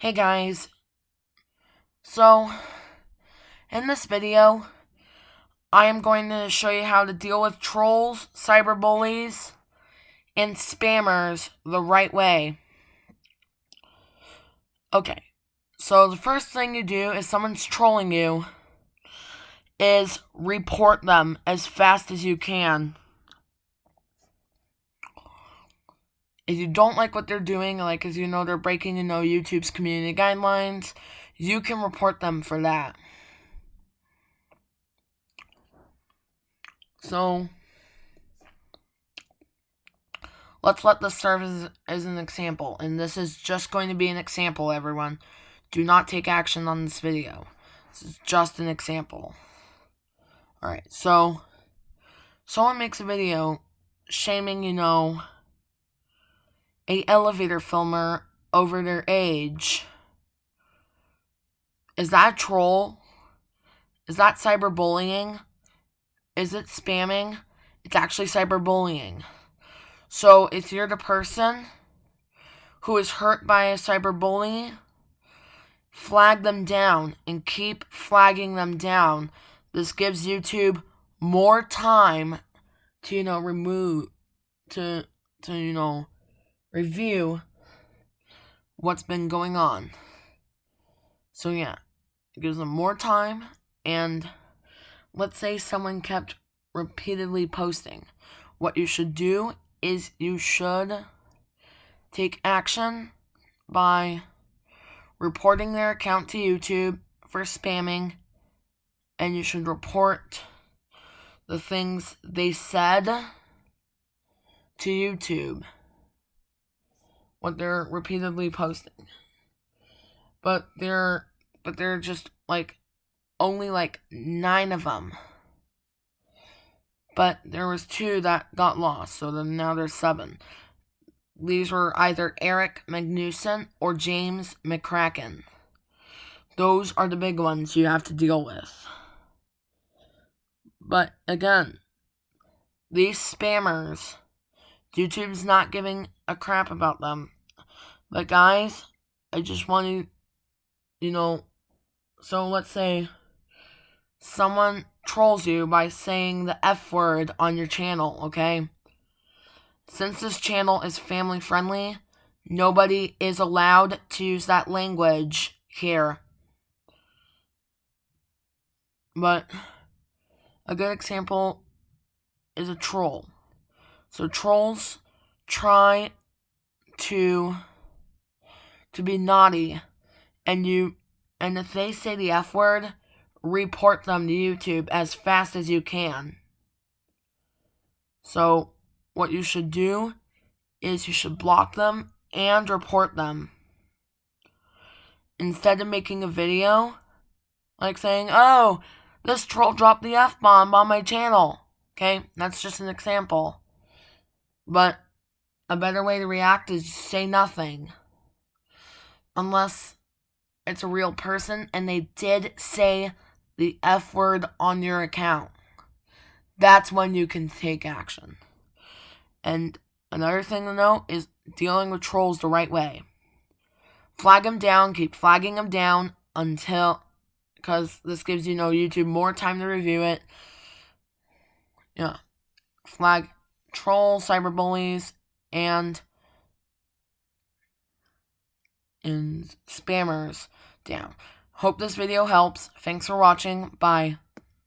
Hey guys, so in this video, I am going to show you how to deal with trolls, cyberbullies, and spammers the right way. Okay, so the first thing you do if someone's trolling you is report them as fast as you can. If you don't like what they're doing, like as you know they're breaking YouTube's community guidelines, you can report them for that. So let's let this serve as an example, and this is just going to be an example, everyone. Do not take action on this video. This is just an example. Alright, so someone makes a video shaming, a elevator filmer over their age. Is that a troll? Is that cyberbullying? Is it spamming? It's actually cyberbullying. So if you're the person who is hurt by a cyberbully, flag them down and keep flagging them down. This gives YouTube more time to review what's been going on. So yeah, it gives them more time. And let's say someone kept repeatedly posting. What you should do is you should take action by reporting their account to YouTube for spamming, and you should report the things they said to YouTube, what they're repeatedly posting. But they're just only 9 of them. But there was 2 that got lost, so then now there's 7. These were either Eric Magnuson or James McCracken. Those are the big ones you have to deal with. But again, these spammers, YouTube's not giving a crap about them. But guys, I just want to, so let's say someone trolls you by saying the F word on your channel, okay? Since this channel is family friendly, nobody is allowed to use that language here. But a good example is a troll. So trolls try to be naughty, and if they say the F word, report them to YouTube as fast as you can. So what you should do is you should block them and report them. Instead of making a video like saying, oh, this troll dropped the F-bomb on my channel. Okay, that's just an example. But a better way to react is say nothing. Unless it's a real person and they did say the F word on your account. That's when you can take action. And another thing to note is dealing with trolls the right way. Flag them down, keep flagging them down because this gives YouTube more time to review it. Yeah. Flag troll, cyberbullies, and spammers down. Hope this video helps. Thanks for watching. Bye.